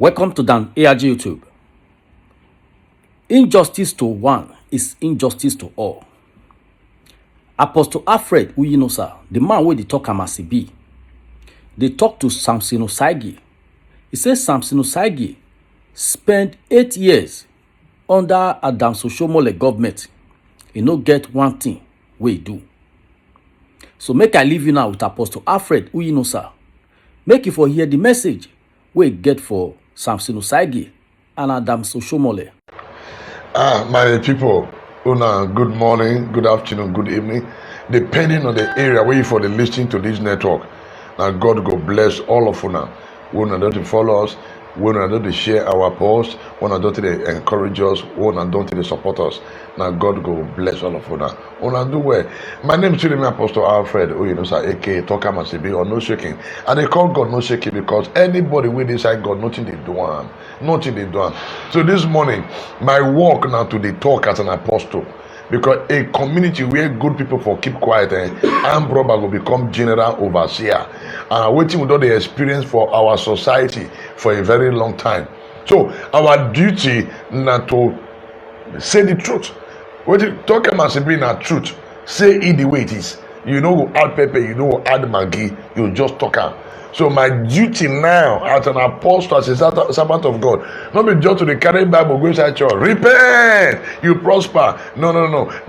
Welcome to Dan ARG YouTube. Injustice to one is injustice to all. Apostle Alfred Uyinosa, the man wey dey talk am as e be, dey talk to Samson Osagie. He says Samson Osagie spent 8 years under Oshiomhole government. He no get one thing wey he do. So make I leave you now with Apostle Alfred Uyinosa. Make you for hear the message wey he get for Samson Osagie and Oshiomhole. My people, una, good morning, good afternoon, good evening, depending on the area where you for the listening to this network. Now God go bless all of una. We una don't follow us, we una don't share our posts, we una don't encourage us, we una don't support us. Now God go bless all of una. Una do well. My name is Apostle Alfred Uyinosa, aka Talkam Asibi, or No Shaking. And they call God No Shaking because anybody with inside God, nothing they do. Nothing they do. So this morning, my work now to the talk as an apostle. Because a community where good people for keep quiet and robber will become general overseer. And waiting with all the experience for our society for a very long time. So our duty now to say the truth. What you talk about being a truth, say it the way it is. You know, add pepper, you know, add Maggi, you just talk out. So my duty now as an apostle, as a servant of God, not be just to the carry Bible, go inside church, repent, you prosper. No.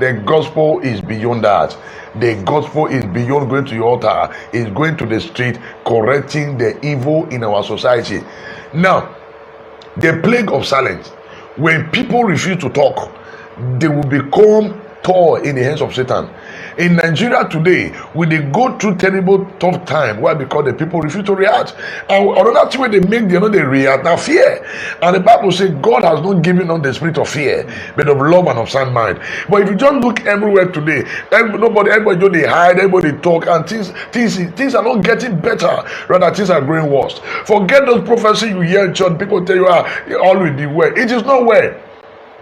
The gospel is beyond that. The gospel is beyond going to your altar. It's going to the street, correcting the evil in our society. Now, the plague of silence. When people refuse to talk, they will become toy in the hands of Satan. In Nigeria today, we dey go through terrible tough time. Why? Because the people refuse to react. And another thing where they make them they react now fear. And the Bible says God has not given us the spirit of fear, but of love and of sound mind. But if you just look everywhere today, everybody just they hide, everybody talk, and things are not getting better. Rather, things are growing worse. Forget those prophecies you hear in church. People tell you all will be well. It is not well.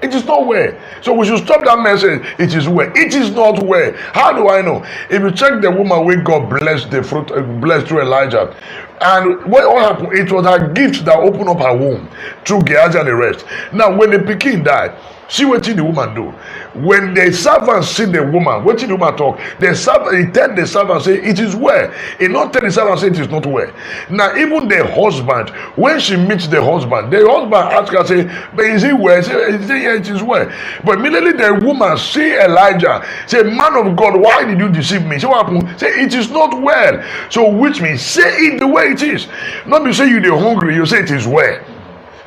It is not well. So we should stop that message. It is well. It is not well. How do I know? If you check the woman where God blessed the fruit, blessed through Elijah, and what happened? It was her gift that opened up her womb through Gehazi and the rest. Now, when the pikin died, see what the woman do. When the servant see the woman, what did the woman talk? The servant, he tell the servant say it is well. He not tell the servant say it is not well. Now even the husband, when she meets the husband ask her say, but is it well? He say yeah, it is well. But immediately the woman see Elijah, say, man of God, why did you deceive me? Say what happened? Say it is not well. So which means say it the way it is. Not be say you the hungry, you say it is well.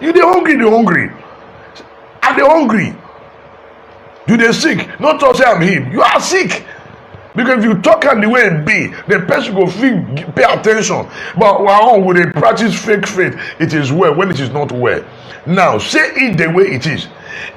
You the hungry. Are they hungry? Do they sick? Not to say I'm him. You are sick. Because if you talk and the way it be, the person go pay attention. But wow, when they practice fake faith, it is well when it is not well. Now, say it the way it is.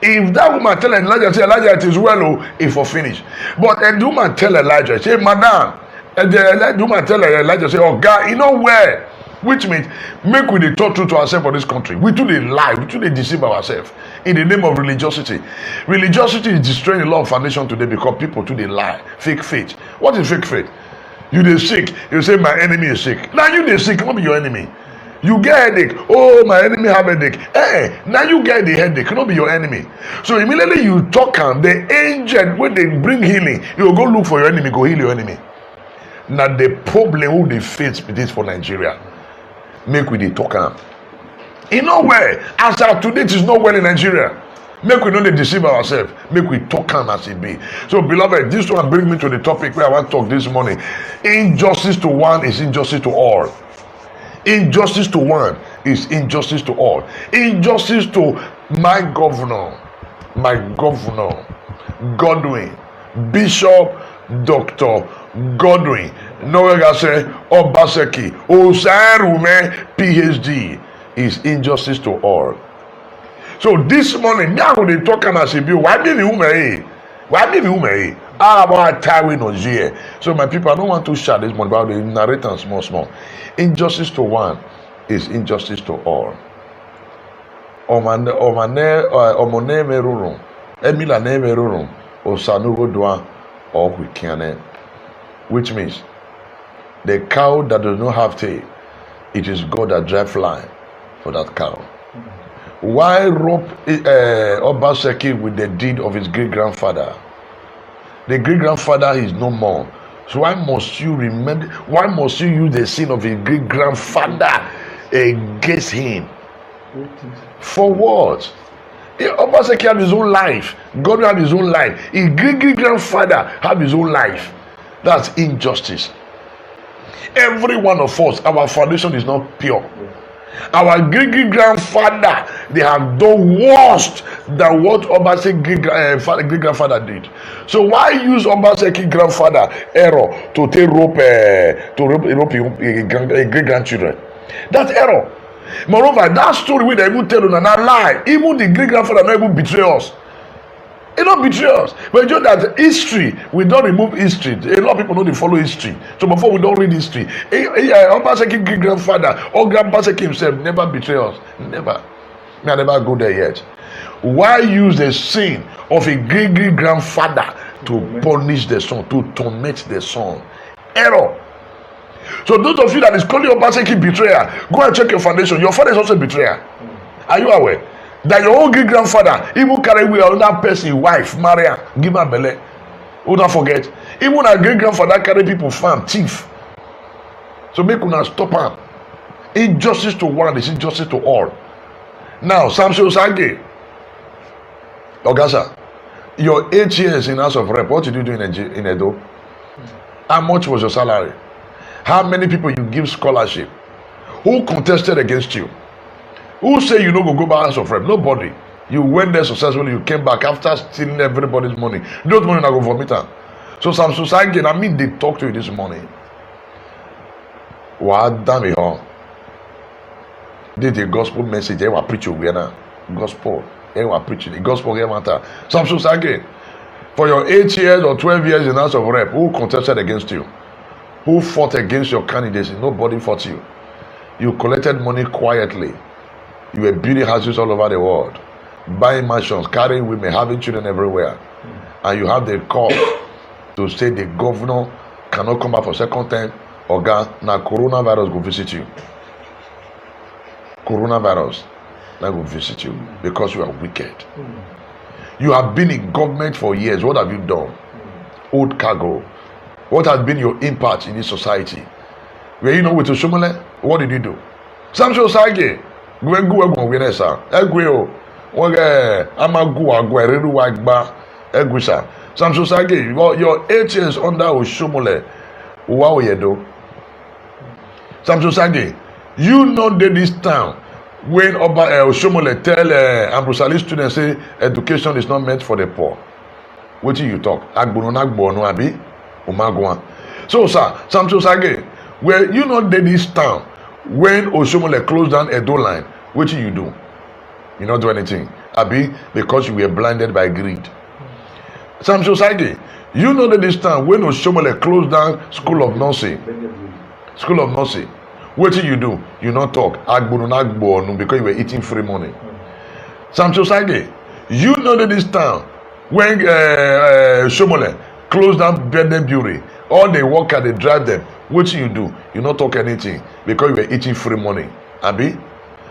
If that woman tell Elijah, say Elijah, it is well, oh, if for finish. But the woman tell Elijah, say, madam, and the woman tell Elijah, say, oh God, you know where? Which means make we dey talk truth to ourselves for this country. We too dey lie, we too dey deceive ourselves in the name of religiosity. Religiosity is destroying a lot of foundation today because people too dey lie. Fake faith. What is fake faith? You dey sick, you say my enemy is sick. Now you dey sick, not be your enemy. You get headache. Oh, my enemy have headache. Now you get the headache, not be your enemy. So immediately you talk and the angel when they bring healing, you go look for your enemy, go heal your enemy. Now the problem who they face with this for Nigeria. Make we dey talk am. E no well. As of today, it is not well in Nigeria. Make we no dey deceive ourselves. Make we talk am as it be. So, beloved, this one bring me to the topic where I want to talk this morning. Injustice to one is injustice to all. Injustice to one is injustice to all. Injustice to my governor, Godwin, Bishop Dr. Godwin, Noregase Obaseki, Osarume, PhD, is injustice to all. So this morning, me I go dey talk as a bill. Why be the woman? How about Taiwan or here? So my people, I don't want to share this morning about the narrator small. Injustice to one is injustice to all. Omane merurun, Emila ne merurun, Osanugo doa or Wikane. Which means the cow that does not have tail, it is God that drives fly for that cow. Why rope Obaseki with the deed of his great grandfather? The great grandfather is no more. So why must you remember? Why must you use the sin of his great grandfather against him? For what? Obaseki had his own life. God had his own life. His great grandfather had his own life. That's injustice. Every one of us, our foundation is not pure. Our great grandfather, they have done worse than what Obaseki great grandfather did. So why use Obaseki grandfather error to take rope great grandchildren? That's error. Moreover, that story we even tell you na lie. Even the great grandfather not even betray us. He don't betray us. But just that history, we don't remove history. A lot of people know they follow history. So before we don't read history, Obaseki great grandfather or Grandpaseki himself never betray us. Never. Me I never go there yet. Why use the sin of a great grandfather to punish the son, to torment the son? Error. So those of you that is calling Obaseki betrayer, go and check your foundation. Your father is also a betrayer. Are you aware that your own great grandfather even carry with another person, wife, marry her, give her belly? Who don't forget? Even a great grandfather carry people farm, thief. So make una stop am. Injustice to one is injustice to all. Now, Samson Osagie, Ogasa, your 8 years in House of Rep, what did you do in Edo? How much was your salary? How many people you give scholarship? Who contested against you? Who say you no go back House of Rep? Nobody. You went there successfully. You came back after stealing everybody's money. Those money na go vomit am. So Samson Osagie, I mean, they talk to you this morning. What damn it all? Did the gospel message? They were preaching gospel. They were preaching the gospel. Here matter. Samson Osagie, for your 8 years or 12 years in House of Rep, who contested against you? Who fought against your candidacy? Nobody fought you. You collected money quietly. You were building houses all over the world, buying mansions, carrying women, having children everywhere. And you have the call to say the governor cannot come back for second time. Oga, now coronavirus go visit you. Coronavirus now go visit you because you are wicked. You have been in government for years. What have you done? Old cargo. What has been your impact in this society? Were you not with Oshiomhole? What did you do? Samson Osagie, Samson Osagie, your 8 years under Oshiomhole, what will you do? Samson Osagie, you know that this town when Oshiomhole tell Ambrosali students say education is not meant for the poor. What do you talk? So, sir, Samson Osagie, well, you know that this town when Oshiomhole closed down Edo line, what do? You not do anything. Abi, because you were blinded by greed. Samson Osagie, you know that this town when Oshiomhole closed down School of Nursing, what do? You not talk. Because you were eating free money. Samson Osagie, you know that this town when Oshiomhole closed down Beden Bureau, all the workers they drive them. What do? You not talk anything because you were eating free money. Abi,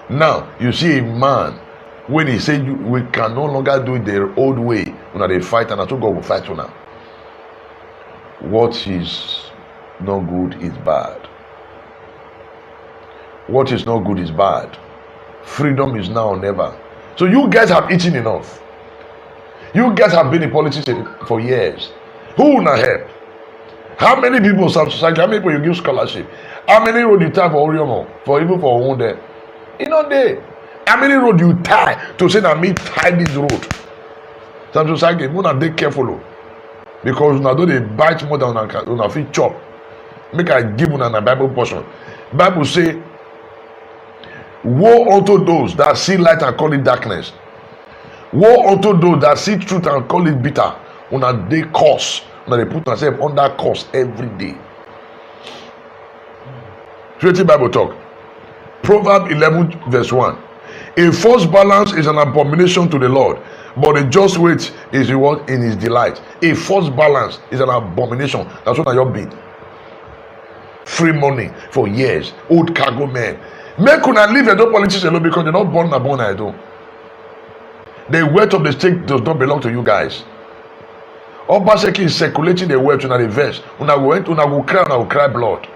now you see a man when he said we can no longer do it the old way. When they fight and I told God will fight now. What is not good is bad. What is not good is bad. Freedom is now or never. So you guys have eaten enough. You guys have been in politics for years. Who will not help? How many people, how many people you give scholarship? How many road you tie for Oshiomhole? For even for one day? You know there. How many road you tie to say that me tie this road? Samson Osagie, you not dey careful. Because now don't they bite more than una fit chop. Make I give una a Bible portion. Bible say, woe unto those that see light and call it darkness. Woe unto those that see truth and call it bitter. Una dey curse. Now they put themselves under curse every day. Trinity Bible talk. Proverbs 11 verse 1. A false balance is an abomination to the Lord, but a just weight is reward in his delight. A false balance is an abomination. That's what I have been. Free money for years. Old cargo men. Make una leave Edo politics alone because they're not born Edo. The wealth of the state does not belong to you guys. Obaseki is circulating the wealth una the verse. Una go cry blood.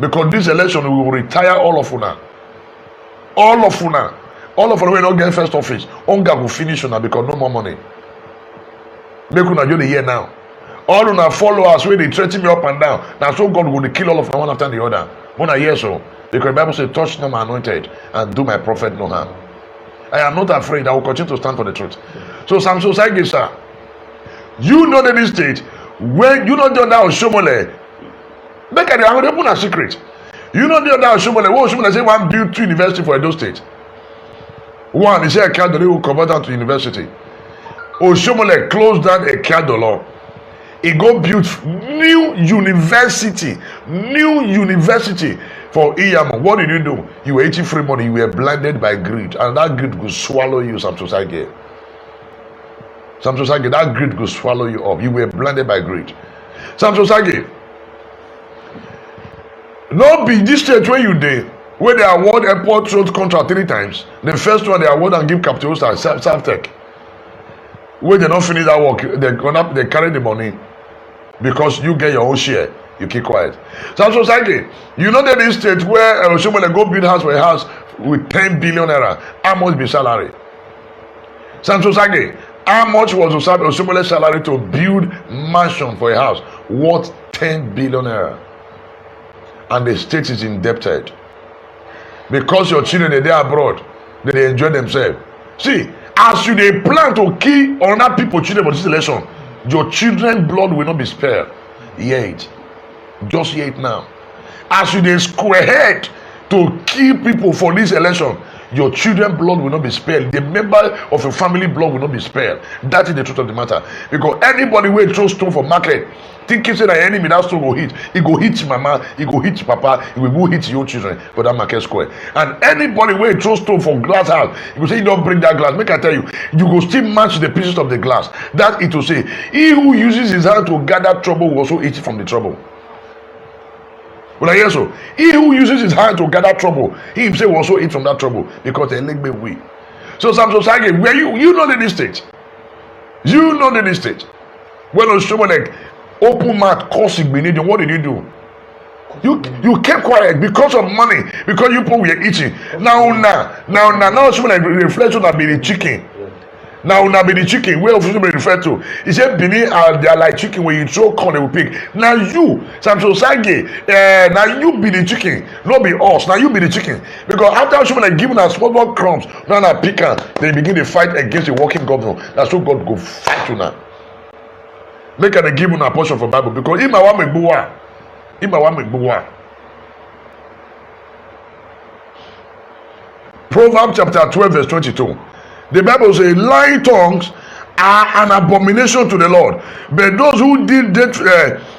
Because this election we will retire all of una. All of una will not get first office. Onga will finish una because no more money. Make una do the year now. All una followers where they threaten me up and down. Now so God will kill all of them one after the other. One year so. Because the Bible says, touch not my anointed and do my prophet no harm. I am not afraid. I will continue to stand for the truth. So Samson Osagie, sir, you know that this state, when you know the other Oshiomhole, make it open a secret. You know the other Oshiomhole, what Oshiomhole say one build 2 university for Edo State. One, he said a Kadolo will convert that to university. Oshiomhole closed down a Kadolo. He go build new university for Iyamo. What did you do? You were eating free money. You were blinded by greed, and that greed will swallow you. Samson Osagie. Samson Osagie, that greed will swallow you up. You were blinded by greed. Samson Osagie. No be this state where you did, where they award airport road contract 3 times. The first one they award and give capital Self-Tech. Where they don't finish that work, they carry the money because you get your own share. You keep quiet. Samson Osagie, you know that this state where Oshiomhole go build house for a house with 10 billion naira, how much be salary? Samson Osagie, how much was Oshiomhole's salary to build mansion for a house worth 10 billion naira? And the state is indebted because your children are there abroad, they enjoy themselves. See, as you they plan to kill other people children for this election, your children's blood will not be spared. Yet, just yet now, as you they square head to kill people for this election, your children's blood will not be spared. The member of your family blood will not be spared. That is the truth of the matter. Because anybody will throw stone for market, thinking say that enemy that stone will hit, it go hit mama, it go hit papa, it will go hit your children for that market square. And anybody will throw stone for glass house, you will say you don't bring that glass. Make I tell you, you go still match the pieces of the glass. That it will say, he who uses his hand to gather trouble will also eat from the trouble. Well, I hear so. He who uses his hand to gather trouble, he himself will also eat from that trouble because they leg me weak. So Samson Osagie, where you know the state, you know the state. When Oshiomhole open mouth causing beneath you, what did you do? You kept quiet because of money, because you people were eating. Now Oshiomhole reflects on be the chicken. Now be the chicken where Oshiomhole refer to. He said Benin they are like chicken when you throw corn they will pick. Now you, Samson Osagie, now you be the chicken, not be us. Now you be the chicken. Because after Oshiomhole giving us small crumbs, now pick they begin to fight against the working governor. That's what God go fight you now. Make an give a portion from Bible because Ima wa megbuwa. Proverbs chapter 12 verse 22. The Bible says, lying tongues are an abomination to the Lord, but those who did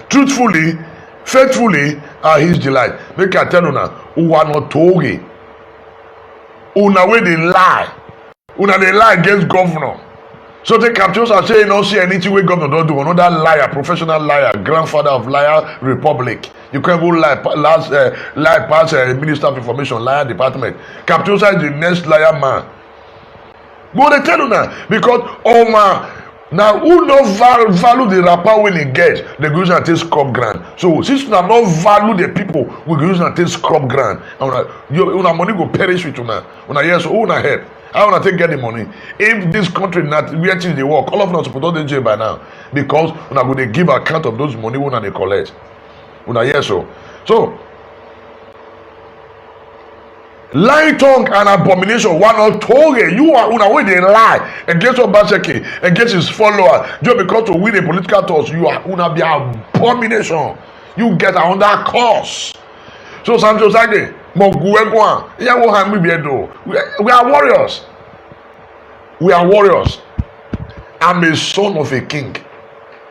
truthfully, faithfully are his delight. Make I tell you now, who are not toge. Una way they lie. Una they lie against governor. So the captains are saying, don't see anything where governor don't do. Another liar, professional liar, grandfather of liar republic. You can't go lie past Minister of Information, liar department. Captains is the next liar man. But they tell you now, because now who not value the rapper when he gets, they go use and take scrub grant. So since you not value the people, we go use and take scrub grant. And your money go perish with you now. Yes, so who not help? How want to take get the money? If this country not where things they work, all of us put on the jail by now because we are going to give account of those money when they collect. Yes, so lying tongue and abomination. One not told you are una way they lie against Obaseki, against his follower, just because to win a political toss. You are una be abomination. You get another cause. So Samson Osagie, we are warriors. We are warriors. I'm a son of a king.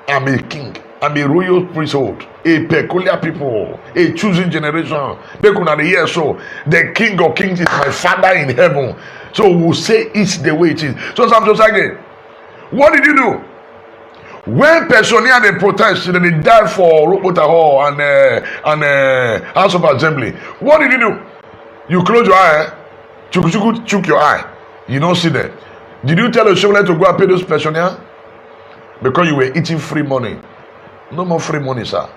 I'm a king. I'm a royal priesthood, a peculiar people, a choosing generation. So the king of kings is my father in heaven. So we'll say it's the way it is. So Samson Osagie, what did you do? When Personia they protest, they died for Ropota Hall and House of Assembly. What did you do? You close your eye, chook your eye. You don't see them. Did you tell Oshiomhole to go and pay those pensioners? Because you were eating free money. No more free money, sir.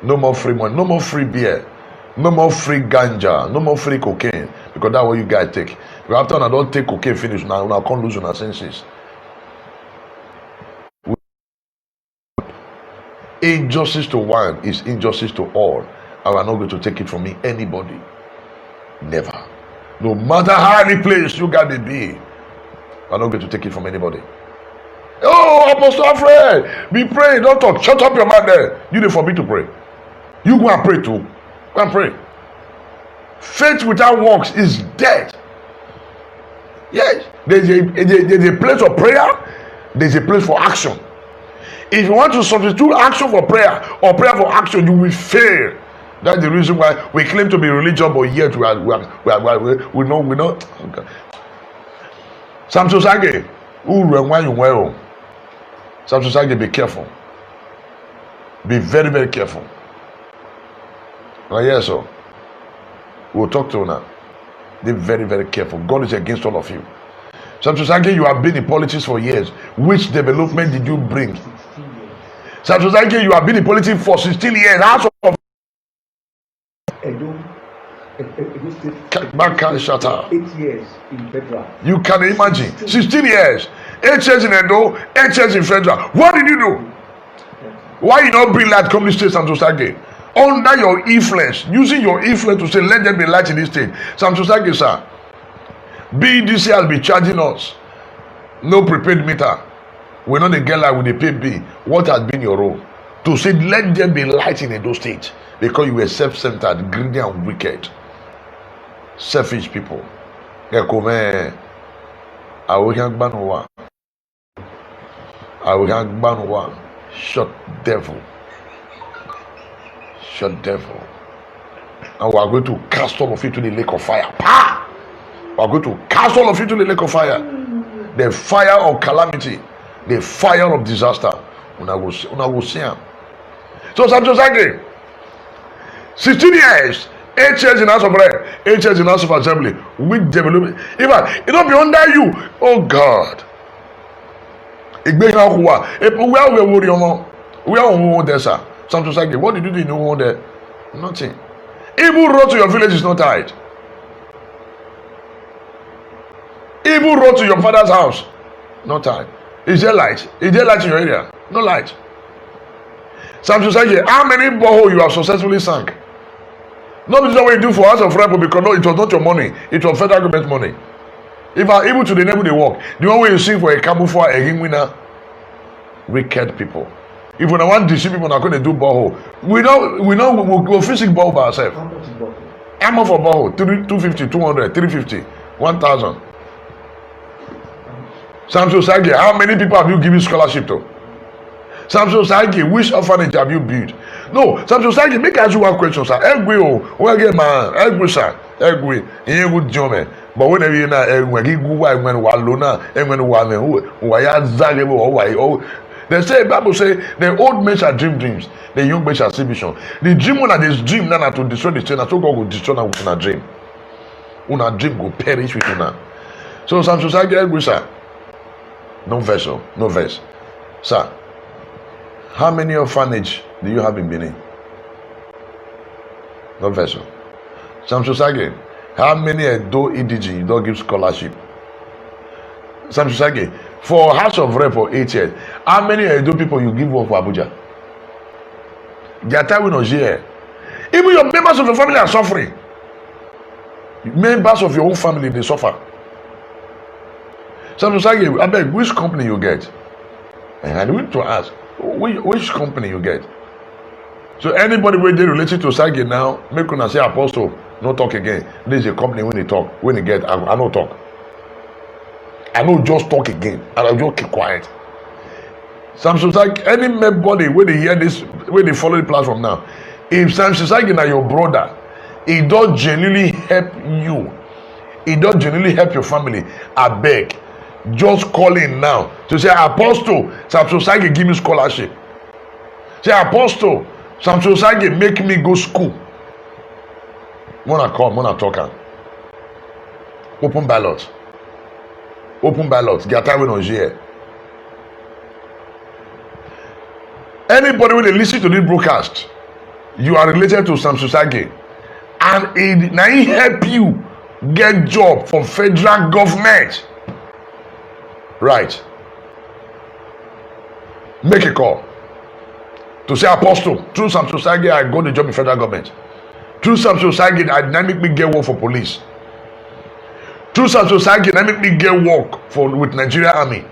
No more free money. No more free beer. No more free ganja. No more free cocaine. Because that's what you guys take. But after I don't take cocaine finish, now I can't lose your senses. Injustice to one is injustice to all. And we're not going to take it from me, anybody. Never. No matter how any place you got to be, we're not going to take it from anybody. Oh, Apostle Alfred, be praying, don't talk. Shut up your mouth there. You didn't forbid to pray. You go and pray too. Go and pray. Faith without works is dead. Yes, there's a place of prayer, there's a place for action. If you want to substitute action for prayer or prayer for action, you will fail. That's the reason why we claim to be religious, but yet we know. Okay. Samson Osagie, Samson Osagie, be careful. Be very, very careful. Yes, sir. We'll talk to you now. Be very, very careful. God is against all of you. Samson Osagie, you have been in politics for years. Which development did you bring? Samson Osagie, you have been in politics for 16 years. House of Shut up. 8 years in federal. You can imagine. 16 years. 8 years in Edo, 8 years in federal. What did you do? Why you not bring light come to state, Samson Osagie? Under your influence, using your influence to say, let there be light in this state. Samson Osagie, sir, BDC has been charging us no prepaid meter. We're not a girl like with the pay B. What has been your role? To say, let there be light in those states because you were self-centered, greedy, and wicked. Selfish people. Shut devil. Shut devil. And we are going to cast all of you to the lake of fire. Pa! We are going to cast all of you to the lake of fire. The fire of calamity. The fire of disaster. Una go see him. So Samson Osagie, 16 years, 8 years in House of Rep, 8 years in House of Assembly, with development. Even it don't be under you. Oh God. Where are there, sir? Samson Osagie, what did you do in your there? Nothing. Even road to your village is not tied. Even road to your father's house, not tied. Is there light? Is there light in your area? No light. Samson Osagie, how many boreholes you have successfully sunk? Nobody knows what you do for House of Rep because no, it was not your money. It was federal government money. If I'm able to enable the work, the one way you sing for a cabo for a ring winner, wicked people. If we don't want to see people not going to do borehole, we'll fix borehole by ourselves. How much is bottle? How much for borehole? 250, 200, 350, 1,000. Samson Osagie, how many people have you given scholarship to? Samson Osagie, which orphanage have you built? No, Samson Osagie, make I ask you one question, sir. Where get man? Sir. You good job, man. But whenever you know, when you go, when Walona, and when they say, Bible say, the old men shall dream dreams, the young men shall see vision. The dream one that is dream now to destroy the chain, so God will destroy now with a dream. Una dream will perish with una. So Samson Osagie, sir. No verse, no verse. Sir, how many orphanage do you have in Benin? No verse. Samson Osagie, how many Edo EDG you don't give scholarship? Samson Osagie, for House of Rep for 8 years, how many Edo people you give work for Abuja? Their time will not share. Even your members of your family are suffering. Members of your own family, they suffer. Samson Osagie, I beg, which company you get? And I need to ask, which company you get? So anybody where they related to Osagie now, make una say apostle, no talk again. This is a company when they talk, when they get, I no talk. I no just talk again, and I just keep quiet. Samson Osagie, anybody where they hear this, where they follow the platform now, if Samson Osagie now your brother, he don't genuinely help you, he don't genuinely help your family, I beg. Just call in now to say, Apostle, Samson Osagie give me scholarship. Say, Apostle, Samson Osagie make me go school. Mona call, Mona talk am. Open ballot. Open ballot. Get time on here. Anybody when they listen to this broadcast, you are related to Samson Osagie, and it now he help you get job from federal government. Right. Make a call to say, Apostle, through Samson Osagie, I got the job in federal government. Through Samson Osagie, I dynamic me get work for police. Through Samson Osagie, dynamic me get work with Nigeria Army.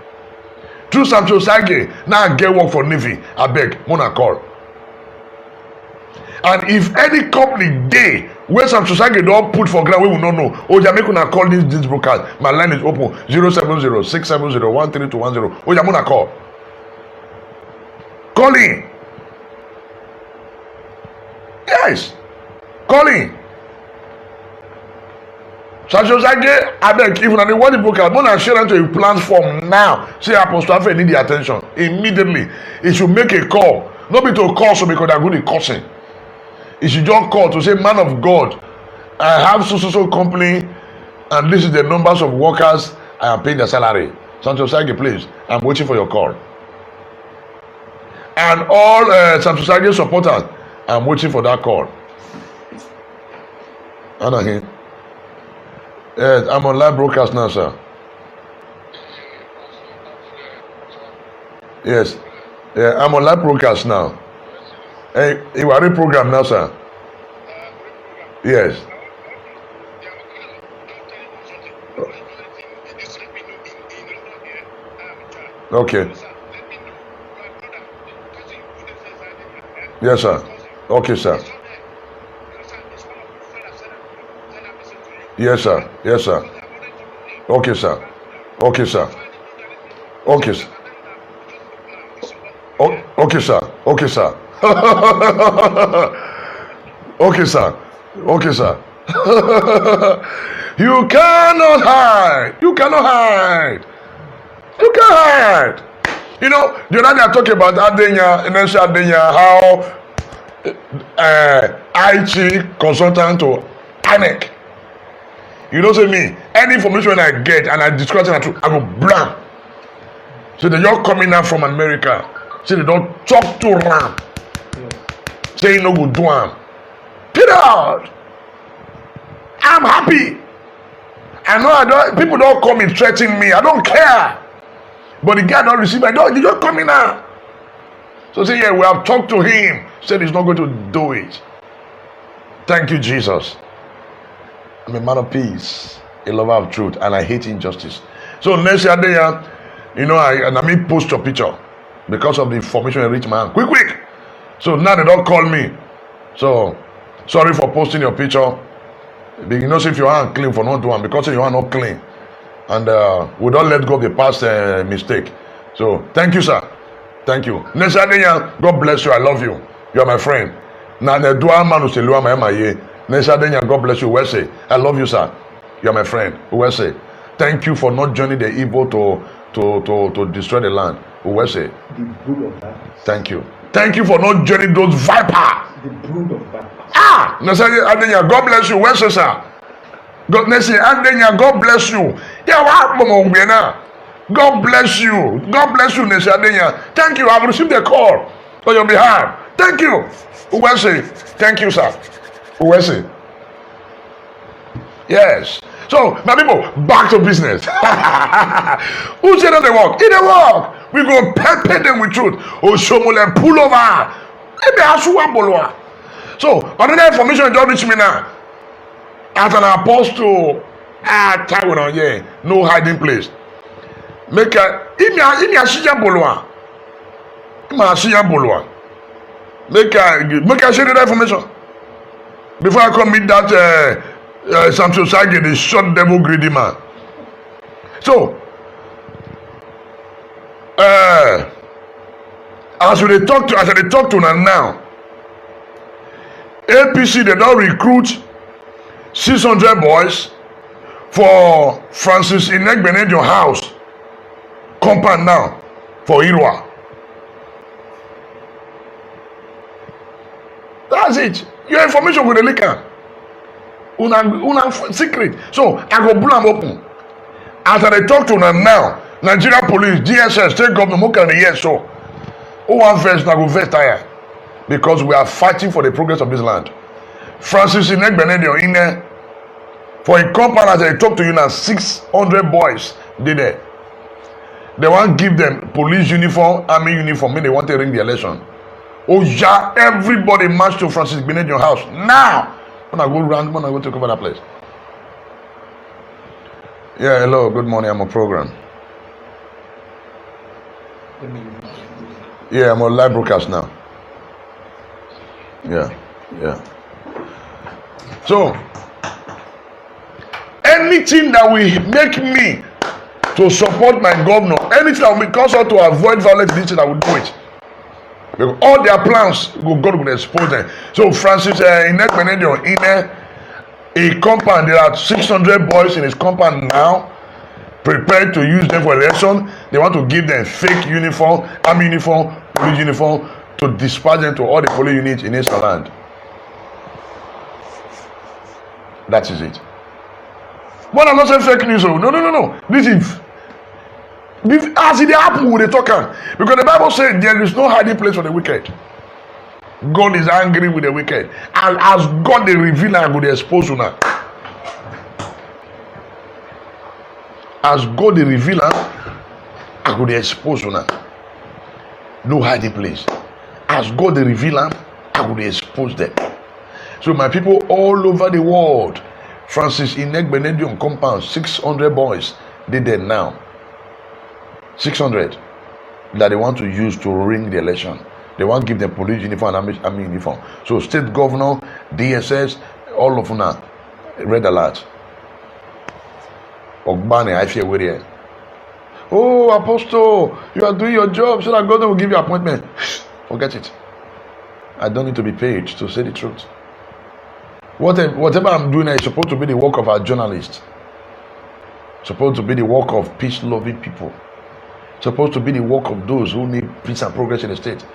Through Samson Osagie, now I get work for Navy. I beg, Mona call. And if any company day where Samson Osagie don't put for ground, we will not know. Oh, Jamaica na call this broadcast. My line is open 070-670-13210. Oh, Jamaica call. Call in. Yes. Call in. Samson Osagie, I beg, even on the one broadcast, Mona share them to a platform now. Say Apostle Alfred need the attention. Immediately. He should make a call. Not be to call so because they're good at cursing. He should just call to say, man of God, I have so company, and this is the numbers of workers I am paying their salary. Samson Osagie, please, I'm waiting for your call. And all Samson Osagie supporters, I'm waiting for that call. Anahin. Yes, I'm on live broadcast now, sir. Yes. Yeah, I'm on live broadcast now. Hey, you are in program now, sir. Yes. Okay. Yes, sir. Okay, sir. Yes, sir. Yes, sir. Okay, sir. Okay, sir. Okay, sir. Okay, sir. Okay, sir. Okay, sir. Okay, sir. You cannot hide. You cannot hide. You can't hide. You know, the other day I talked about Adenya, and then say Adenya, how IT consultant to INEC. You know what I mean? Any information I get and I discuss it, I go blam. So they just coming out from America. So they don't talk to Ram. Say no good do am. Get out. I'm happy. I know people don't come and threaten me. I don't care. But the guy don't receive my dog. They just coming out. So say, yeah, we have talked to him. Said he's not going to do it. Thank you, Jesus. I'm a man of peace, a lover of truth, and I hate injustice. So next year, you know, I post your picture because of the information I reach man. Quick. So now they don't call me. So sorry for posting your picture. You know, if your hand clean for not doing because your hand not clean. And we don't let go of the past mistake. So thank you, sir. Thank you. Next day, God bless you. I love you. You are my friend. Now the dual man who say next day, God bless you. Where say I love you, sir. You are my friend. Where say thank you for not joining the evil to destroy the land. Where say the brood of darkness. Thank you. Thank you for not joining those viper. The brood of darkness. Next day, God bless you. Where say, sir? God bless you. God bless you. Yeah, God bless you. God bless you, Nesha. Thank you. I've received a call on your behalf. Thank you. Uwese. Thank you, sir. Uwese. Yes. So, my people, back to business. Who said that they work? It they work. We go pay them with truth. Oshiomhole pull over. So, another information don't reach me now. As an apostle, no hiding place. Make a Make a share that information. Before I come meet that Samson Osagie, the short devil greedy man. So as I talk to now, APC they don't recruit 600 boys for Francis Inegbenejo house compound now for Irwa. That's it. Your information with the liquor. Una secret. So I go pull am open. As I dey talk to una now, Nigeria police, DSS, state government, who can hear so? Who wan vex na go vex tire, because we are fighting for the progress of this land. Francis Inegbenedion in there for a compound, as I talk to you now, 600 boys dey there. They wan give them police uniform, army uniform, make they want to ring the election. Oja, everybody march to Francis Inegbenedion house now. When I go round, when I go take over that place. Yeah, hello, good morning. I'm on program. Yeah, I'm on live broadcast now. Yeah. So, anything that will make me to support my governor, anything that will cause us to avoid violence, I will do it. Because all their plans, God will expose them. So, Francis Inegbenedion in a compound, there are 600 boys in his compound now, prepared to use them for election. They want to give them fake uniform, army uniform, police uniform, to dispatch them to all the police units in his land. That is it. But I'm not saying fake news. No. This is as it happen with the talker. Because the Bible says there is no hiding place for the wicked. God is angry with the wicked. And as God the revealer, I will expose you now. As God the revealer, I will expose you now. No hiding place. As God the revealer, I will expose them. So my people all over the world, Francis Inegbenedion compound, 600 boys, they there now. 600 that they want to use to ring the election. They want to give them police uniform and army uniform. So state governor, DSS, all of them now, red alert. Ogbane, I fear with you. Oh, Apostle, you are doing your job so that God will give you appointment. Forget it. I don't need to be paid to say the truth. Whatever I'm doing is supposed to be the work of our journalists. Supposed to be the work of peace-loving people. Supposed to be the work of those who need peace and progress in the state.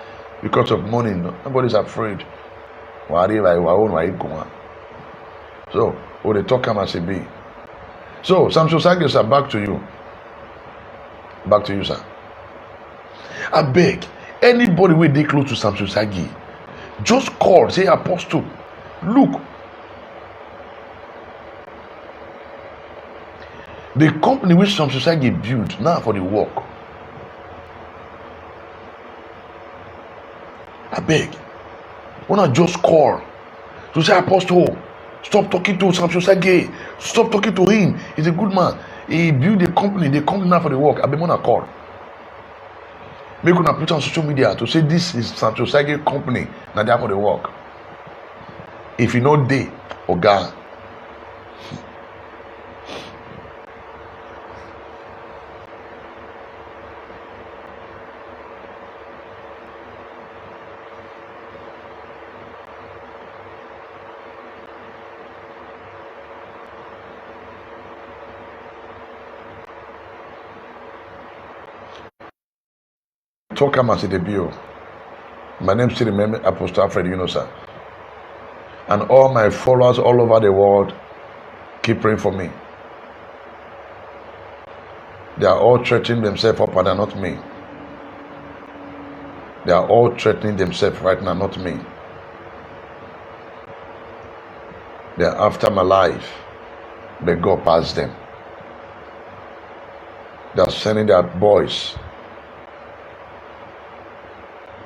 Because of money, nobody's afraid. So, what they talk about be. So, Samson Osagie, sir, back to you. Back to you, sir. I beg, anybody wey dey close to Samson Osagie, just call, say, Apostle, look, the company which Samson Osagie built now for the work. I beg, wanna just call to say, Apostle, stop talking to Samson Osagie, stop talking to him. He's a good man. He built the company now for the work. I beg, wanna call. Make una put on social media to say this is Samson Osagie company, now they are for the work. If you know they, Oga, talk as a debut. My name is still remember Apostle Alfred, sir. And all my followers all over the world, keep praying for me. They are all threatening themselves up and they're not me. They are all threatening themselves right now, not me. They are after my life, but God passed them. They are sending their boys,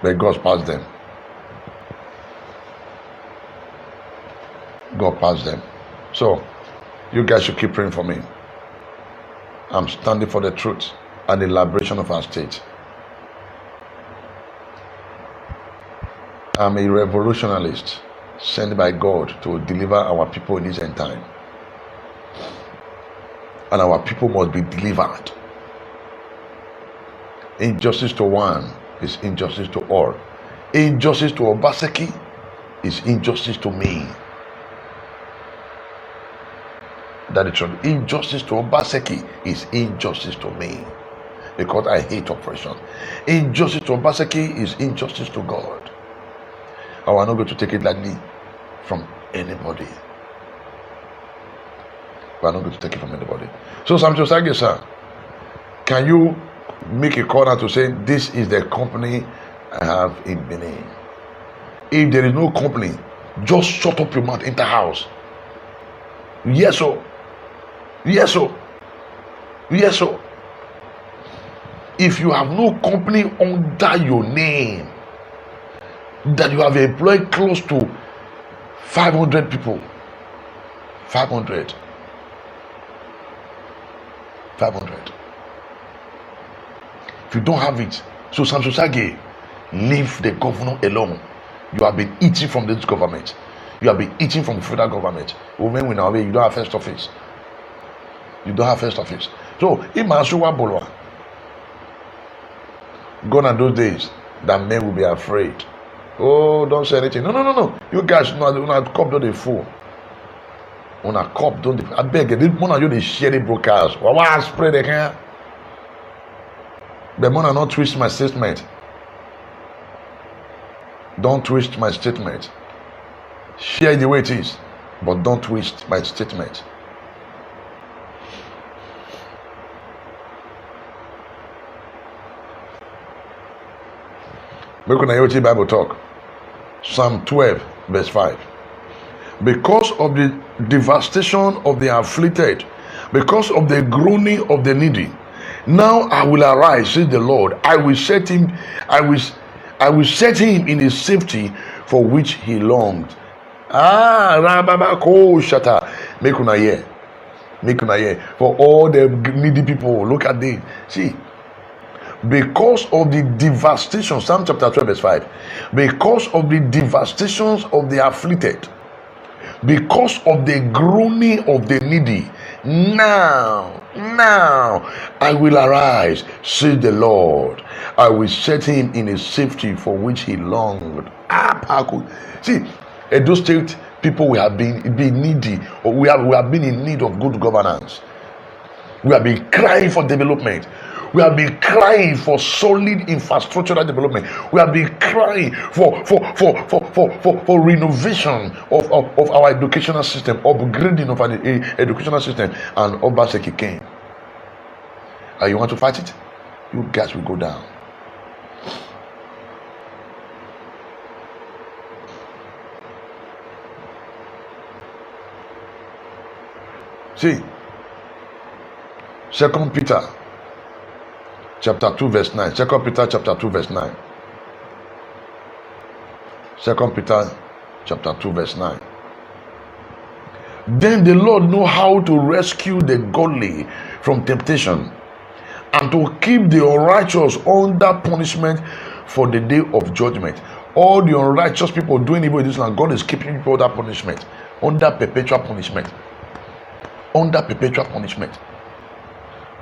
but God passed them. God passed them. So, you guys should keep praying for me. I'm standing for the truth and the liberation of our state. I'm a revolutionist sent by God to deliver our people in this end time. And our people must be delivered. Injustice to one is injustice to all. Injustice to Obaseki is injustice to me. That is true. Injustice to Obaseki is injustice to me, because I hate oppression. Injustice to Obaseki is injustice to God. I am not going to take it lightly from anybody. We are not going to take it from anybody. So Samson Osagie, sir, can you make a call out to say this is the company I have in Benin? If there is no company, just shut up your mouth, enter house. Yes, sir. Yes, sir. Yes, sir. If you have no company under your name, that you have employed close to 500 people, 500. If you don't have it, so Samson Osagie, leave the governor alone. You have been eating from this government. You have been eating from the federal government. Women will now, you don't have first office. You don't have first office. So, Imasuwa Bolwa, gone are those days that men will be afraid. Oh, don't say anything. No. You guys know that cop don't they fool. On a cop don't they, I beg you, this one of you they share the broadcast. Why spread the can? The man not twist my statement. Don't twist my statement. Share the way it is, but don't twist my statement. Make an IoT Bible talk. Psalm 12, verse 5. Because of the devastation of the afflicted, because of the groaning of the needy, now I will arise, says the Lord. I will set him in his safety for which he longed. Rababako Shata. Make una hear. For all the needy people, look at this. See, because of the devastation, Psalm chapter 12, verse 5. Because of the devastations of the afflicted, because of the groaning of the needy, now I will arise, says the Lord. I will set him in a safety for which he longed. See, Edo State people, we have been needy, or we have been in need of good governance. We have been crying for development. We have been crying for solid infrastructural development. We have been crying for renovation of our educational system, upgrading of our educational system, and Obaseki came. And you want to fight it? You guys will go down. See, 2 Peter chapter 2 verse 9. 2 Peter chapter 2 verse 9. 2 Peter chapter 2 verse 9. Then the Lord know how to rescue the godly from temptation, and to keep the unrighteous under punishment for the day of judgment. All the unrighteous people doing evil in this land, God is keeping people under punishment, under perpetual punishment. Under perpetual punishment.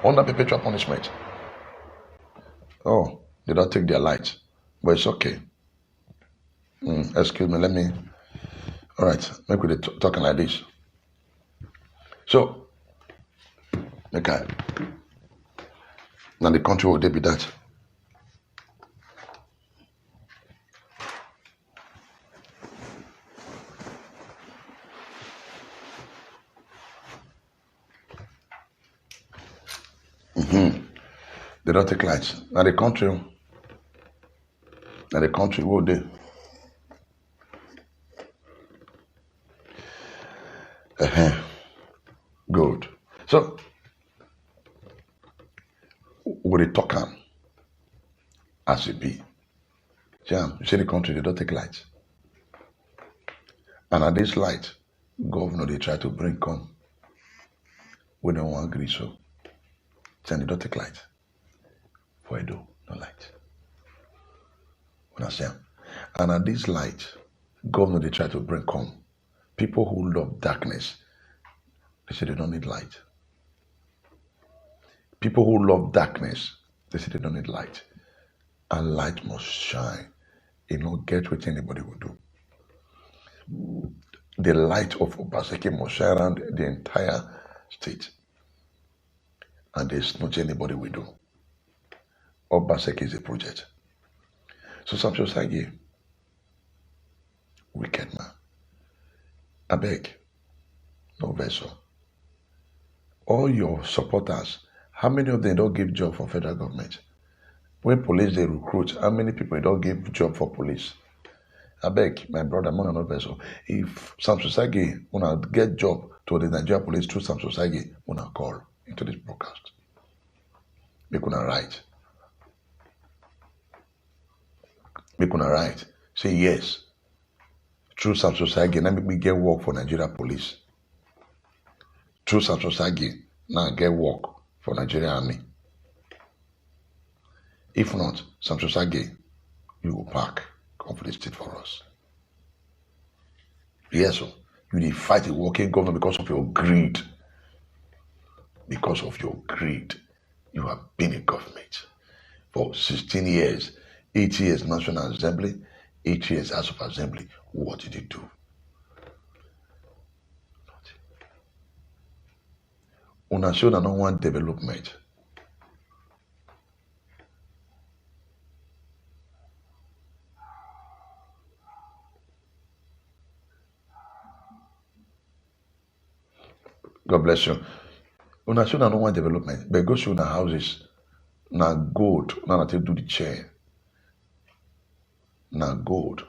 Under perpetual punishment. Oh, they don't take their light, but it's okay. Excuse me, let me. All right, make we talking like this. So, okay. Now the country will they be that. They don't take lights. Now the country will they. Good. So we they talk as it be. Jam, you see the country, they don't take lights. And at this light, governor they try to bring come. We don't want to agree so. Then they don't take light. For Edo, no light. Understand? And at this light, governor they try to bring come. People who love darkness, they say they don't need light. People who love darkness, they say they don't need light. And light must shine. It not get what anybody will do. The light of Obaseki must shine around the entire state. And there's not anybody will do. Obaseki is a project. So Samson Osagie, wicked man. I beg, no vessel. all your supporters, how many of them don't give job for federal government? When police they recruit, how many people don't give job for police? I beg my brother, man, another person. If Samson Osagie wanna get job to the Nigerian police through Samson Osagie, wanna call into this broadcast. Make una write. Make una write. Say yes. Through Samson Osagie, now make me get work for Nigeria police. Through Samson Osagie, now get work for Nigerian army. If not, Samson Osagie, you will pack, come for the state for us. Yes, so you dey fight a working government because of your greed. Because of your greed, you have been in government for 16 years, 8 years National Assembly, 8 years House of Assembly. What did you do? Una show that no one development. God bless you. Una show that no one development, but go show na houses, na gold, na na take do the chair, na gold,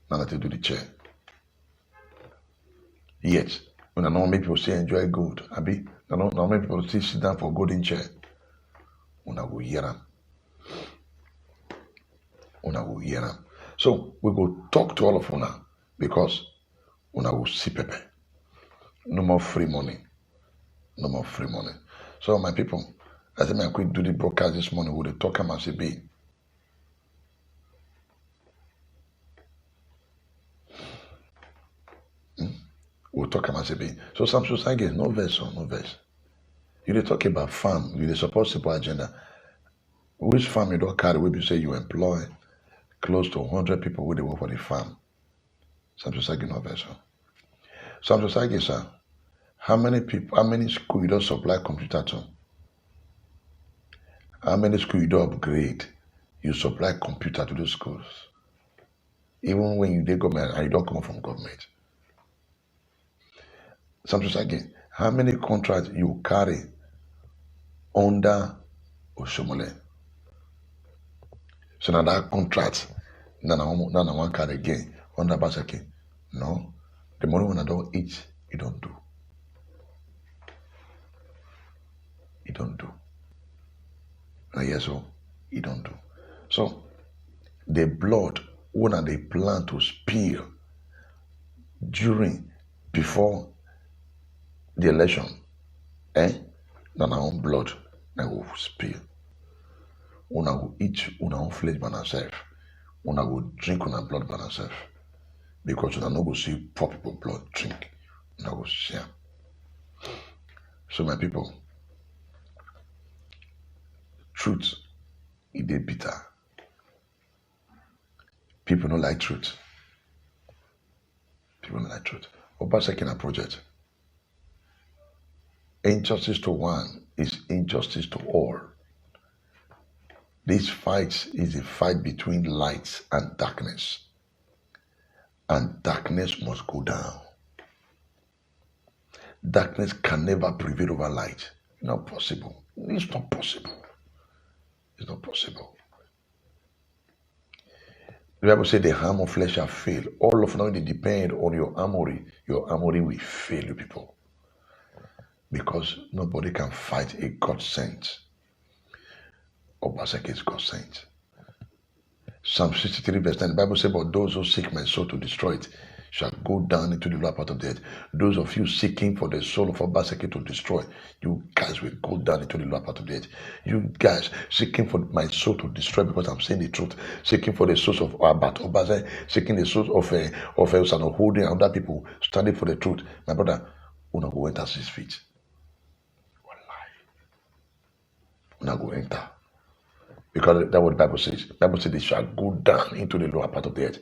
na na take do the chair. Yet, when I know make people say enjoy gold, abi, I know make people still sit down for golden chair. Una go hear am. Una go hear am. So we go talk to all of una because una go see pepper. No more free money. No more free money. So my people, I think I quick do the broadcast this morning with the talk am as it be. We'll talk am as it be. So Samson Osagie, no verse, no verse. You dey talk about farm, you dey support simple agenda. Which farm you don't carry, where you say you employ close to 100 people where they work for the farm. Samson Osagie, no verse. Samson Osagie, sir, how many people, how many school you don't supply computer to? How many school you don't upgrade? You supply computer to those schools. Even when you dey government and you don't come from government. Samson Osagie, how many contracts you carry under Oshiomhole? So now that contract, now I want carry again under Basaki. No, the money when I don't eat, you don't do. You don't do. And yes, so you don't do. So the blood when they plan to spill before the election, now our own blood now will spill. Una go eat una own flesh by herself. Una go drink una blood by herself. Because una no go see poor people blood drink. Una go share. So my people, truth, it dey bitter. People don't like truth. People don't like truth. Obaseki na project. Injustice to one is injustice to all. This fight is a fight between light and darkness. And darkness must go down. Darkness can never prevail over light. Not possible. It's not possible. It's not possible. The Bible says the harm of flesh shall fail. All of them, they depend on your armory. Your armory will fail you people. Because nobody can fight a God sent. Obaseki is God sent. Psalm 63 verse 9, the Bible says, but those who seek my soul to destroy it shall go down into the lower part of the earth. Those of you seeking for the soul of Obaseki to destroy, you guys will go down into the lower part of the earth. You guys seeking for my soul to destroy because I'm saying the truth, seeking for the souls of Abat Obase, seeking the souls of Osano holding and other people standing for the truth. My brother, una go enter 6 feet. Una go enter. Because that's what the Bible says. The Bible says they shall go down into the lower part of the earth.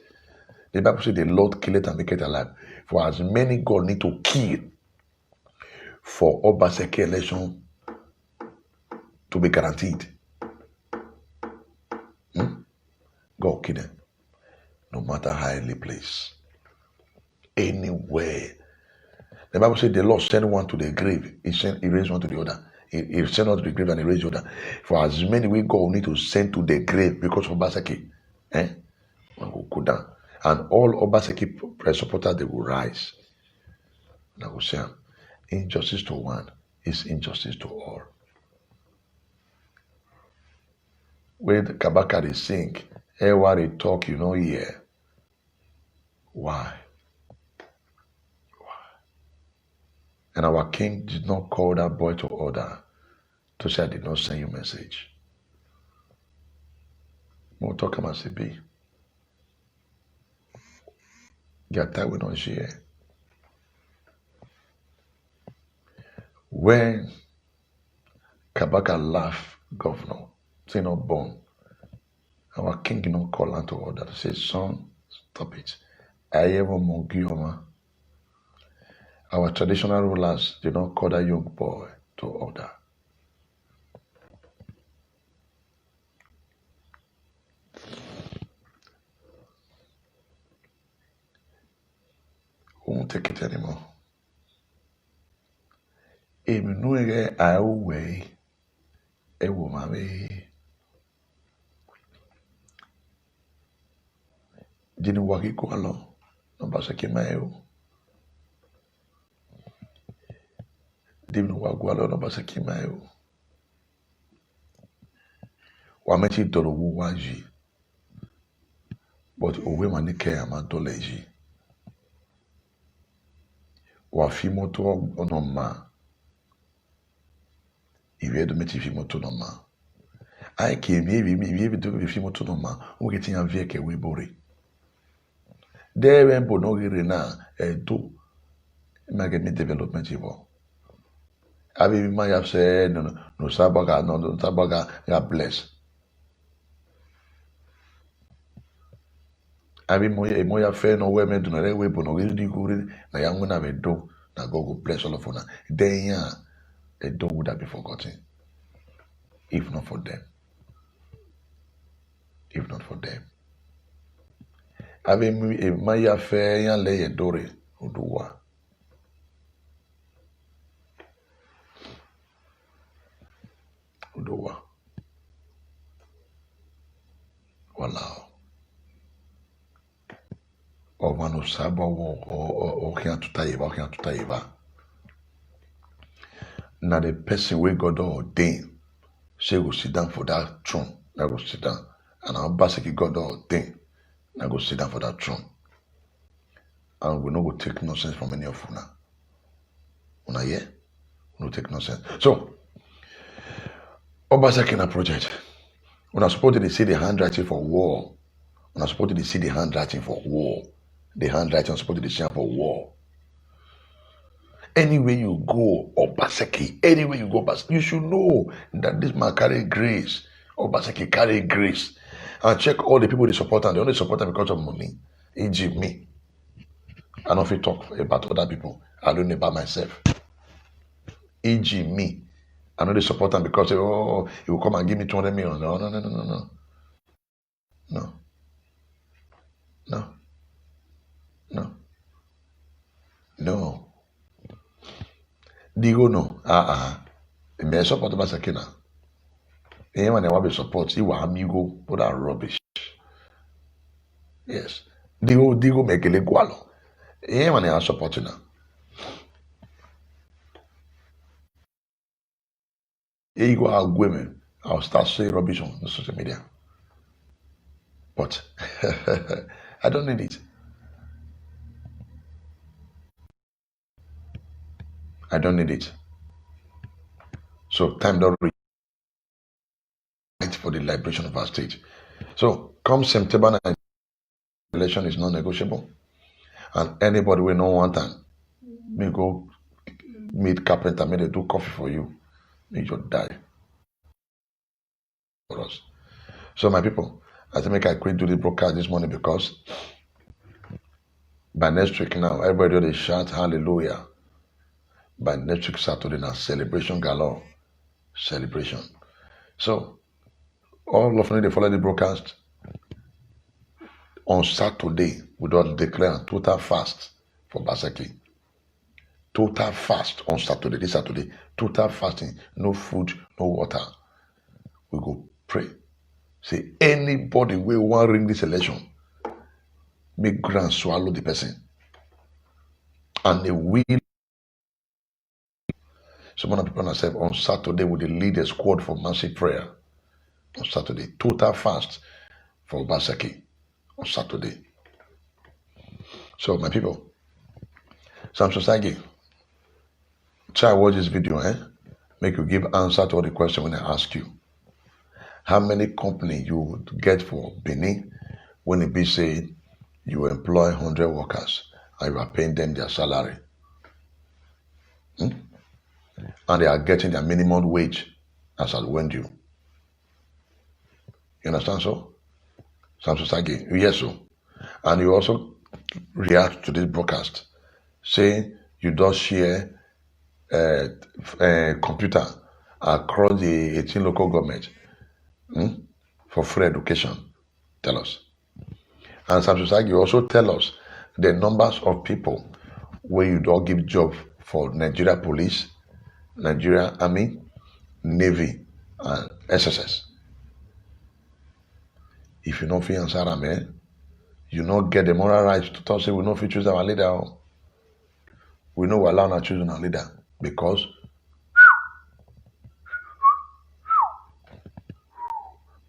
The Bible says the Lord kill it and make it alive. For as many God need to kill for Obaseki election to be guaranteed. God kill them. No matter how highly place. Anywhere The Bible said the Lord sent one to the grave. He raised one to the other. He sent one to the grave and he raised the other. For as many we God need to send to the grave because of Obaseki. One will go down. And all Obaseki supporters, they will rise. And I will say, injustice to one is injustice to all. When Kabaka they sing, everywhere they talk, you know, hear. Why? And our king did not call that boy to order to say, I did not send you a message. We'll talk about CB. Get that we don't share. When Kabaka laughed, governor, say not born, our king did not call her to order to say, son, stop it. I ever Mogioma. Our traditional rulers did not call that young boy to order. We won't take it anymore. Emi nuege auwe ewo mame. Jini waki kwalo no basa kimayo. Dimi wagwalo no basa kimayo. Wameti dolo wuwaji. But owe manike ama doleji. Wafimoto onoma. Iwe do meti fimoto noma. I came here do fimoto noma. O getting a vehicle we bori. There when bonogiri na do magemi development evo. Abi might have said no sabaga no sabaga God bless. Abi moya fe no we me do na we bonogiri di guri na yangu na me do na God will bless all of una. Then ya a do would have been forgotten if not for them. If not for them. Abi maya fe yan le dore oduwa. Oduwa. Walao. Or one of Saba or here to Taiva. Now the person we God ordained, she will sit down for that throne. I go sit down. And our basically God ordained. I go sit down for that throne. And we no go take nonsense from any of una. Una yeah? We no take nonsense. So, Obaseki na project. Una supposed to see the handwriting for war. Una supposed to see the handwriting for war. The handwriting is supposed to be for war. Anywhere you go, Obaseki, anywhere you go, you should know that this man carry grace. Obaseki carry grace. And check all the people they support, and they only support them because of money. E.g. me. I don't feel talk about other people. I don't know about myself. E.g. me. I know they support them because he will come and give me 200 million. No. No. Digo no. Me support Obaseki na. Anyone that will be support, you are amigo, but that rubbish. Yes. Digo mekele gualo. Anyone that support you now. You go out women, I'll start saying rubbish on the social media. But I don't need it. I don't need it. So time don't reach for the liberation of our state. So come September 9th, election is non-negotiable. And anybody will know one time, may go meet carpenter, may they do coffee for you. May you die for us. So my people, I think I quit do the broadcast this morning because by next week now, everybody will shout hallelujah. By next week Saturday now, celebration galore. Celebration. So all of you they follow the broadcast. On Saturday, we don't declare a total fast for Obaseki. Total fast on Saturday, this Saturday. Total fasting, no food, no water. We go pray. Say anybody will want ring this election, make grand swallow the person. And they will. Some other people say on Saturday will lead a squad for massive prayer. On Saturday, total fast for Basaki on Saturday. So my people, Samson Osagie, try watch this video, make you give answer to all the questions when I ask you. How many company you would get for Benin when it be say you employ 100 workers and you are paying them their salary? And they are getting their minimum wage as at when due. You understand so? Samson Osagie, yes so. And you also react to this broadcast saying you don't share computer across the 18 local government for free education. Tell us. And Samson Osagie also tell us the numbers of people where you don't give job for Nigeria Police, Nigeria Army, Navy, and SSS. If you don't feel answer, man, you not get the moral right to talk say we not fit choose our leader. We know we allow not choosing our leader because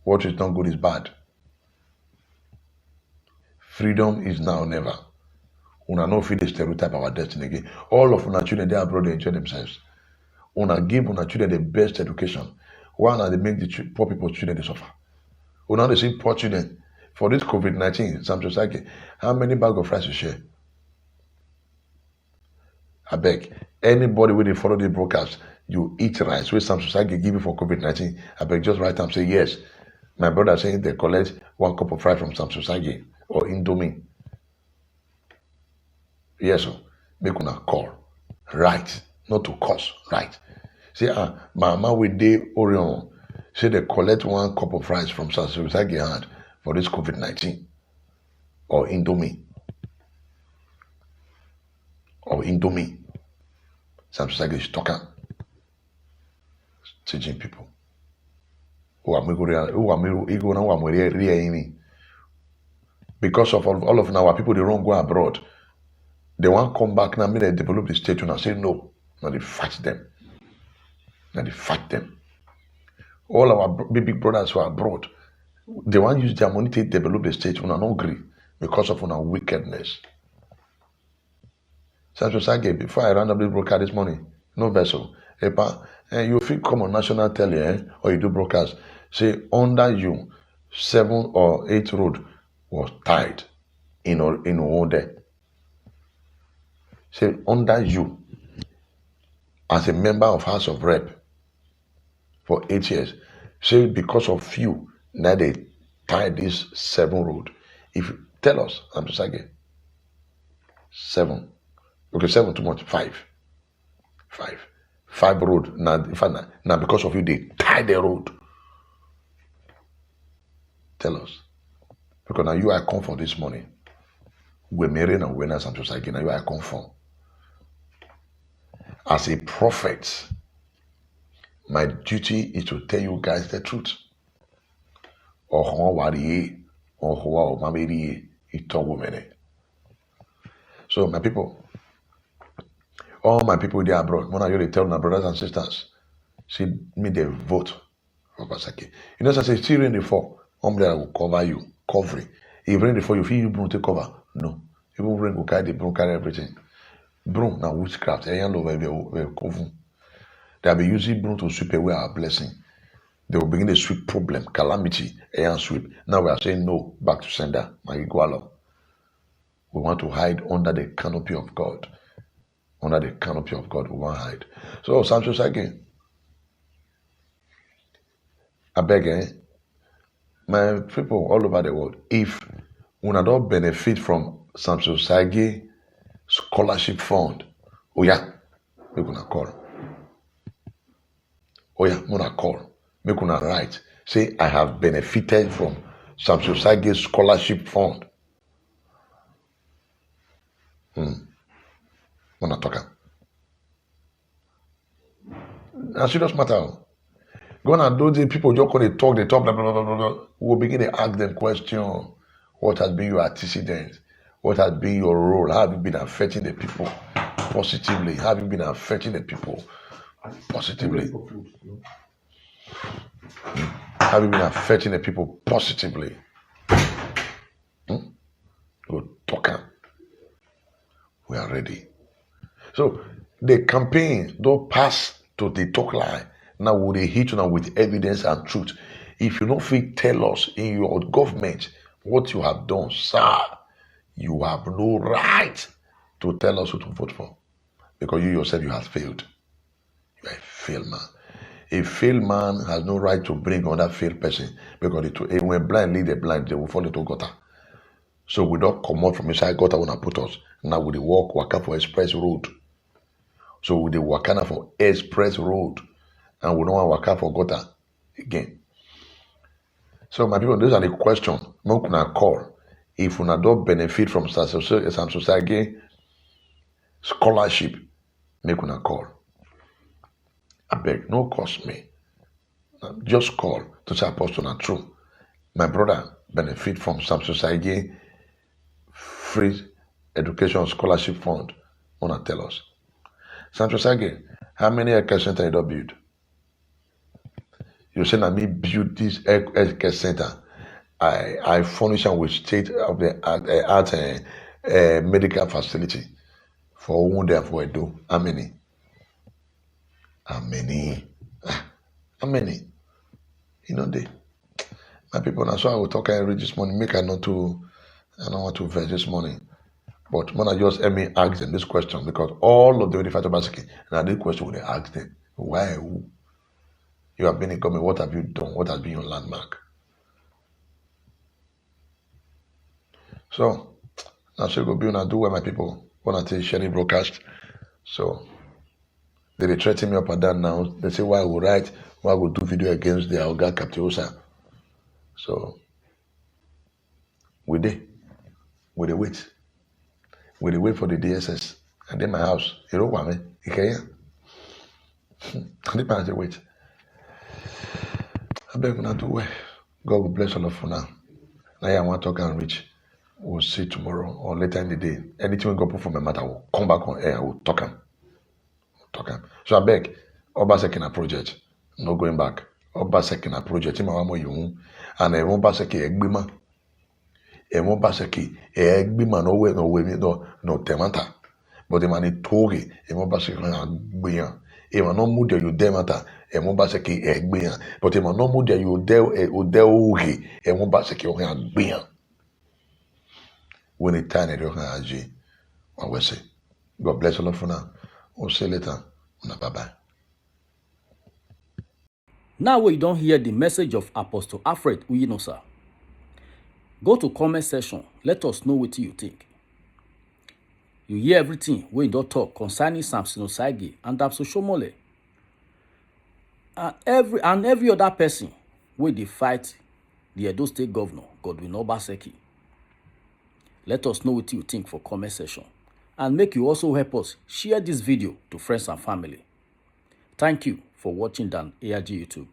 what is not good is bad. Freedom is now or never. Una no fit the stereotype our destiny again. All of our children they abroad they enjoy themselves. Una give una children the best education. Why not they make the poor people's children they suffer? Una they see poor children for this COVID-19. Samson Osagie, how many bag of rice you share? I beg anybody when they follow the broadcast, you eat rice. Where Samson Osagie give you for COVID-19? I beg just write and say yes. My brother saying they collect 1 cup of rice from Samson Osagie or Indomie. Yes, sir. Make una call. Right. Not to curse. Right. Say, mama with the Orion. Say they collect 1 cup of rice from Samson Osagie hand for this COVID-19. Or Indomie. Or Indomie. Samson Osagie is talking. Teaching people. Because of all of now, people they don't go abroad. They want to come back now, they develop the state and say no. Now they fight them. Now they fight them. All our big brothers who are abroad, they want to use their money to develop the state and not agree because of our wickedness. Samson Osagie, before I ran up this broadcast this morning, no vessel. You feel come on national tele, or you do broadcast. Say under you, 7 or 8 road was tied in order. Say under you, as a member of House of Rep for 8 years. Say because of you, now they tied this 7 road. If you tell us, I'm just like 7. Okay, 7 too much. 5 road. Now because of you, they tie the road. Tell us. Because now you are come for this morning. We're marrying and we're not Samson Osagie. Now you are come for. As a prophet, my duty is to tell you guys the truth. So my people, all my people there abroad, when I really tell my brothers and sisters, see me they vote for Basaki. You know, as I say, still rain the fall, umbrella will cover you, covering. If rain the fall, you feel you broom take cover. No. Even rain will carry the broom, carry everything. Broom now witchcraft. They'll be using broom to sweep away our blessing. They will begin to sweep problem, calamity, and sweep. Now we are saying no, back to sender. We want to hide under the canopy of God. Under the canopy of God, we want to hide. So Samson Osagie, I beg, my people all over the world, if we don't benefit from Samson Osagie scholarship fund, we're gonna call. We're gonna call. We're gonna write. Say I have benefited from Samson Osagie scholarship fund. Wanna talk. a serious matter. Gonna do the people just going to talk, they talk, blah, blah, blah, blah, blah. We'll begin to ask them question. What has been your antecedent? What has been your role? How have you been affecting the people positively? How have you been affecting the people positively? How have you been affecting the people positively? We'll talk. We are ready. So the campaign don't pass to the talk line. Now will they hit you now with evidence and truth? If you don't fit tell us in your government what you have done, sir, you have no right to tell us who to vote for. Because you yourself, you have failed. You are a failed man. A failed man has no right to bring another failed person. Because when blind lead the blind, they will fall into gutter. So we don't come out from inside gutter when I put us. Now we walk waka for express road. So we walk for express road. And we don't want to waka for gutter again. So my people, those are the questions. How can I call? If we don't benefit from Samson Osagie scholarship, make una call. I beg, no cost me. Just call to say Apostle and true. My brother benefit from Samson Osagie free education scholarship fund. Wanna tell us. Samson Osagie, how many healthcare center you don't build? You say that me build this healthcare center. I furnish them with state of the art medical facility for one day for do. How many? How many? How many? You know they. My people, that's why I will talk and read this morning. I don't want to verse this morning. But when I just let me ask them this question, because all of the 85 Obaseki, and this question when they ask them, why who? You have been in government, what have you done? What has been your landmark? So now so go be and do where my people want to take sharing broadcast. So they threaten me up and down now. They say why I will write, why I will do video against the Alga Captiosa. So we wait. We wait for the DSS. And then my house. You know what I mean? Okay. And then wait. I beg you not to wait. God will bless all of you now. Now I want to talk and reach. We'll see tomorrow or later in the day. Anything we go put for my matter, I will come back on air. I will talk him. So I beg, Obaseki na project. No going back. Obaseki na project. Ima wamo yung. And Obaseki egbima. Obaseki egbima no temanta. But the man toge. Obaseki na gbiyan. Ema no mude you demata. Obaseki egbiyan. But ema no mude you oge. Obaseki na gbiyan. When it time they don't have what we say. God bless all of you now. We'll see you later. Bye-bye. Now we don't hear the message of Apostle Alfred Uyinosa. Go to comment section. Let us know what you think. You hear everything when you don't talk concerning Samson Osagie and Oshiomhole. And every other person where they fight the Edo State Governor, Godwin Obaseki. Let us know what you think for comment section. And make you also help us share this video to friends and family. Thank you for watching Dan ARG YouTube.